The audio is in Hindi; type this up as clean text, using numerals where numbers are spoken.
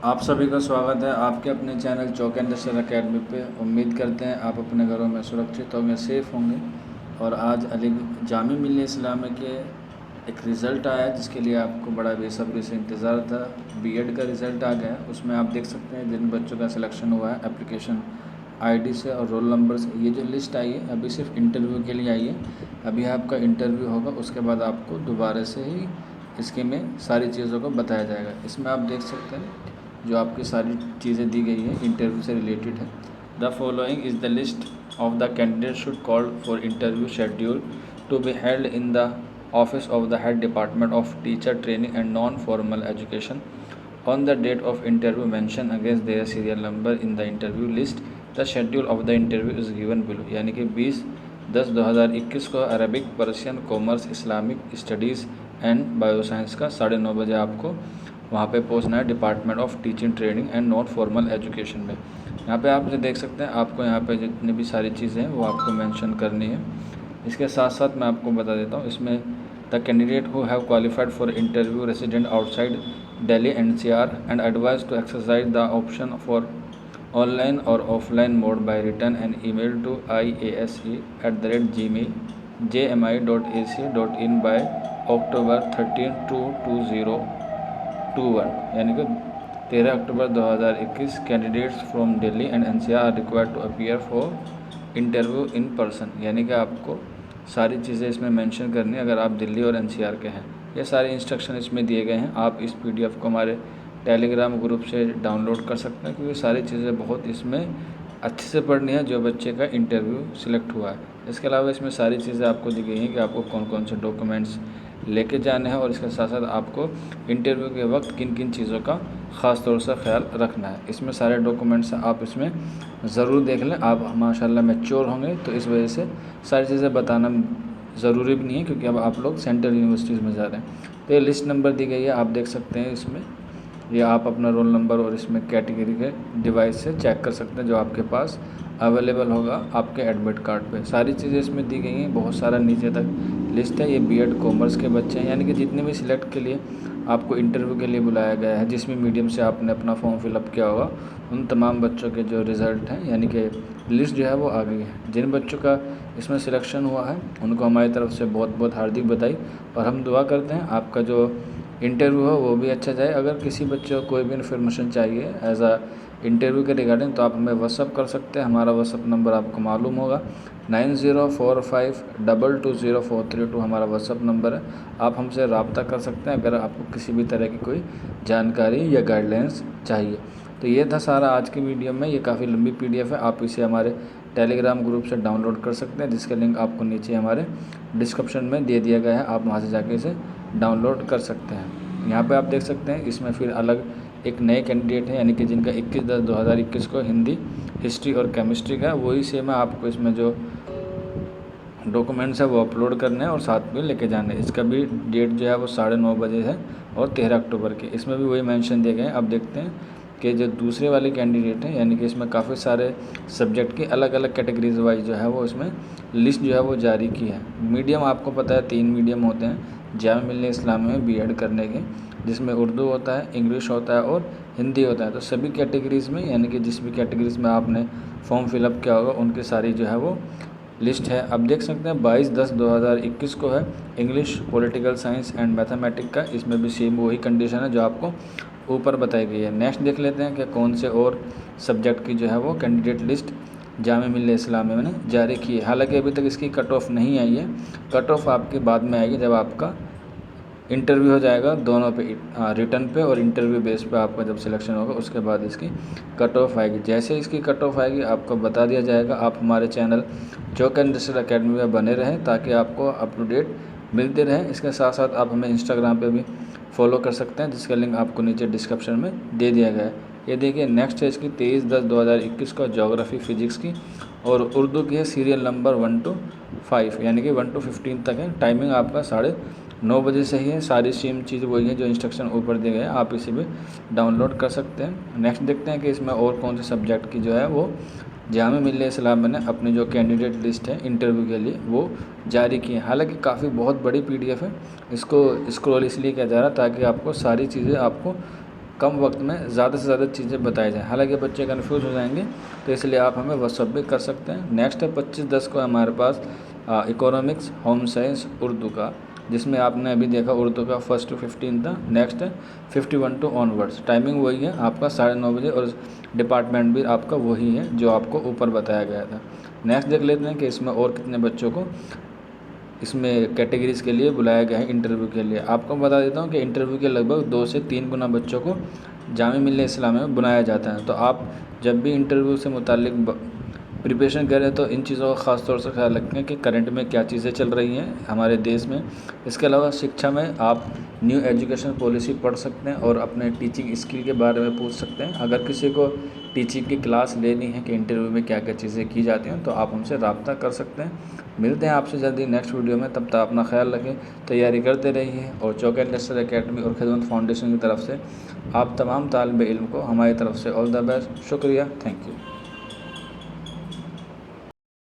आप सभी का स्वागत है आपके अपने चैनल चौक इंडस्ट्रियल अकेडमी पे। उम्मीद करते हैं आप अपने घरों में सुरक्षित होंगे, सेफ़ होंगे। और आज अली जामी मिल्लिया इस्लामिया के एक रिज़ल्ट आया है जिसके लिए आपको बड़ा बेसब्री से इंतज़ार था। बीएड का रिज़ल्ट आ गया है। उसमें आप देख सकते हैं जिन बच्चों का सिलेक्शन हुआ है एप्लीकेशन आईडी से और रोल नंबर से। ये जो लिस्ट आई है अभी सिर्फ इंटरव्यू के लिए आई है। अभी आपका इंटरव्यू होगा, उसके बाद आपको दोबारा से ही इसके में सारी चीज़ों को बताया जाएगा। इसमें आप देख सकते हैं जो आपकी सारी चीज़ें दी गई हैं इंटरव्यू से रिलेटेड है। The following is the list of the candidate should call for interview schedule to be held in the office of the head department of teacher training and non formal education on the date of interview mention against their serial number in the interview list. The schedule of the interview is given below. यानी कि 20/10/2021 को Arabic, Persian, commerce, Islamic studies and bioscience का 9:30 बजे आपको वहाँ पे पहुँचना है department of teaching training and non formal education में। यहाँ पे आप जो देख सकते हैं आपको यहाँ पे जितनी भी सारी चीज़ें हैं वो आपको मेंशन करनी है। इसके साथ साथ मैं आपको बता देता हूँ इसमें the candidate who have qualified for interview resident outside Delhi NCR and advise to exercise the option for online और offline mode by return and email to iase@gmi.ac.in by October 13 2021। यानी कि 13 अक्टूबर 2021 candidates from Delhi and NCR are required to appear for interview in person. यानी कि आपको सारी चीज़ें इसमें मेंशन करनी है अगर आप दिल्ली और एनसीआर के हैं। ये सारे इंस्ट्रक्शन इसमें दिए गए हैं। आप इस पीडीएफ को हमारे टेलीग्राम ग्रुप से डाउनलोड कर सकते हैं क्योंकि सारी चीज़ें बहुत इसमें अच्छे से पढ़नी है जो बच्चे का इंटरव्यू सिलेक्ट हुआ है। इसके अलावा इसमें सारी चीज़ें आपको दी गई हैं कि आपको कौन कौन से डॉक्यूमेंट्स लेके जाने हैं और इसके साथ साथ आपको इंटरव्यू के वक्त किन किन चीज़ों का ख़ास तौर से ख्याल रखना है। इसमें सारे डॉक्यूमेंट्स आप इसमें ज़रूर देख लें। आप माशाल्लाह मैच्योर होंगे तो इस वजह से सारी चीज़ें बताना ज़रूरी भी नहीं है क्योंकि अब आप लोग सेंट्रल यूनिवर्सिटीज़ में जा रहे हैं। तो ये लिस्ट नंबर दी गई है, आप देख सकते हैं इसमें। ये आप अपना रोल नंबर और इसमें कैटेगरी के डिवाइस से चेक कर सकते हैं जो आपके पास अवेलेबल होगा आपके एडमिट कार्ड पे। सारी चीज़ें इसमें दी गई हैं, बहुत सारा नीचे तक लिस्ट है। ये बीएड कॉमर्स के बच्चे हैं यानी कि जितने भी सिलेक्ट के लिए आपको इंटरव्यू के लिए बुलाया गया है, जिस भी मीडियम से आपने अपना फॉर्म फिलअप किया होगा, उन तमाम बच्चों के जो रिज़ल्ट हैं यानी कि लिस्ट जो है वो आ गई है। जिन बच्चों का इसमें सिलेक्शन हुआ है उनको हमारी तरफ से बहुत बहुत हार्दिक बधाई। और हम दुआ करते हैं आपका जो इंटरव्यू हो वो भी अच्छा जाए। अगर किसी बच्चे को कोई भी इन्फॉर्मेशन चाहिए एज आ इंटरव्यू के रिगार्डिंग तो आप हमें व्हाट्सअप कर सकते हैं। हमारा व्हाट्सअप नंबर आपको मालूम होगा, 9045220432 हमारा व्हाट्सअप नंबर है। आप हमसे रब्ता कर सकते हैं अगर आपको किसी भी तरह की कोई जानकारी या गाइडलाइंस चाहिए। तो ये था सारा आज की वीडियो में। ये काफ़ी लंबी पीडीएफ है, आप इसे हमारे टेलीग्राम ग्रुप से डाउनलोड कर सकते हैं जिसका लिंक आपको नीचे हमारे डिस्क्रिप्शन में दे दिया गया है। आप वहाँ से जाके इसे डाउनलोड कर सकते हैं। यहाँ पे आप देख सकते हैं इसमें फिर अलग एक नए कैंडिडेट हैं यानी कि जिनका 21/10/2021 को हिंदी, हिस्ट्री और केमिस्ट्री का वही सेम है। आपको इसमें जो डॉक्यूमेंट्स है वो अपलोड करने हैं और साथ में लेके जाने हैं। इसका भी डेट जो है वो 9:30 बजे है और 13 अक्टूबर के। इसमें भी वही मेंशन दिए गए हैं। अब देखते हैं कि जो दूसरे वाले कैंडिडेट हैं यानी कि इसमें काफ़ी सारे सब्जेक्ट की अलग अलग कैटेगरीज वाइज जो है वो इसमें लिस्ट जो है वो जारी की है। मीडियम आपको पता है 3 मीडियम होते हैं जामिया मिल्लिया इस्लामिया में बीएड करने के, जिसमें उर्दू होता है, इंग्लिश होता है और हिंदी होता है। तो सभी कैटेगरीज़ में यानी कि जिस भी कैटेगरीज़ में आपने फॉर्म फिलअप किया होगा उनकी सारी जो है वो लिस्ट है। अब देख सकते हैं 22/10/2021 को है English, political science and mathematics का। इसमें भी सेम वही कंडीशन है जो आपको ऊपर बताई गई है। नेक्स्ट देख लेते हैं कि कौन से और सब्जेक्ट की जो है वो कैंडिडेट लिस्ट जामिया मिल्लिया इस्लामिया ने जारी की है। हालांकि अभी तक इसकी कट ऑफ नहीं आई है, कट ऑफ आपके बाद में आएगी जब आपका इंटरव्यू हो जाएगा दोनों पे, रिटर्न पे और इंटरव्यू बेस पे आपका जब सिलेक्शन होगा उसके बाद इसकी कट ऑफ आएगी। जैसे इसकी कट ऑफ आएगी आपको बता दिया जाएगा। आप हमारे चैनल चौक इंडस्ट्रियल अकेडमी में बने रहें ताकि आपको अप टू डेट मिलते रहें। इसके साथ साथ आप हमें इंस्टाग्राम पे भी फॉलो कर सकते हैं जिसका लिंक आपको नीचे डिस्क्रिप्शन में दे दिया गया है। ये देखिए नेक्स्ट है इसकी 23/10/2021 को ज्योग्राफी फिजिक्स की और उर्दू की है सीरियल नंबर 1 to 5 यानी कि 1 to 15 तक है। टाइमिंग आपका 9:30 बजे से ही है। सारी सेम चीज़ वही है जो इंस्ट्रक्शन ऊपर दिए गए हैं, आप इसे भी डाउनलोड कर सकते हैं। नेक्स्ट देखते हैं कि इसमें और कौन से सब्जेक्ट की जो है वो जामिया मिल्लिया इस्लामिया ने अपनी जो कैंडिडेट लिस्ट है इंटरव्यू के लिए वो जारी की है। हालांकि काफ़ी बहुत बड़ी पीडीएफ है, इसको स्क्रॉल इसलिए किया जा रहा है ताकि आपको सारी चीज़ें आपको कम वक्त में ज़्यादा से ज़्यादा चीज़ें बताई जाएँ। हालांकि बच्चे कन्फ्यूज़ हो जाएंगे, तो इसलिए आप हमें व्हाट्सअप भी कर सकते हैं। नेक्स्ट है 25/10 को हमारे पास इकोनॉमिक्स, होम साइंस, उर्दू का, जिसमें आपने अभी देखा उर्दू का 1 to 15 था। नेक्स्ट है 51 to ऑनवर्ड्स। टाइमिंग वही है आपका 9:30 बजे, और डिपार्टमेंट भी आपका वही है जो आपको ऊपर बताया गया था। नेक्स्ट देख लेते हैं कि इसमें और कितने बच्चों को इसमें कैटेगरीज़ के लिए बुलाया गया है इंटरव्यू के लिए। आपको बता देता हूँ कि इंटरव्यू के लगभग 2 से 3 गुना बच्चों को जामिया मिल्लिया इस्लामिया में बुलाया जाता है। तो आप जब भी इंटरव्यू से मुतालिक प्रिपरेशन करें तो इन चीज़ों का ख़ास तौर से ख्याल रखें कि करंट में क्या चीज़ें चल रही हैं हमारे देश में। इसके अलावा शिक्षा में आप न्यू एजुकेशन पॉलिसी पढ़ सकते हैं और अपने टीचिंग स्किल के बारे में पूछ सकते हैं। अगर किसी को टीचिंग की क्लास लेनी है कि इंटरव्यू में क्या क्या चीज़ें की जाती हैं, तो आप हमसे रब्ता कर सकते हैं। मिलते हैं आपसे जल्दी नेक्स्ट वीडियो में, तब तक अपना ख्याल रखें, तैयारी करते रहिए। और चौका इंडस्ट्रियल एकेडमी और खिदमत फाउंडेशन की तरफ से आप तमाम तालिब इल्म को हमारी तरफ से ऑल द बेस्ट। शुक्रिया, थैंक यू।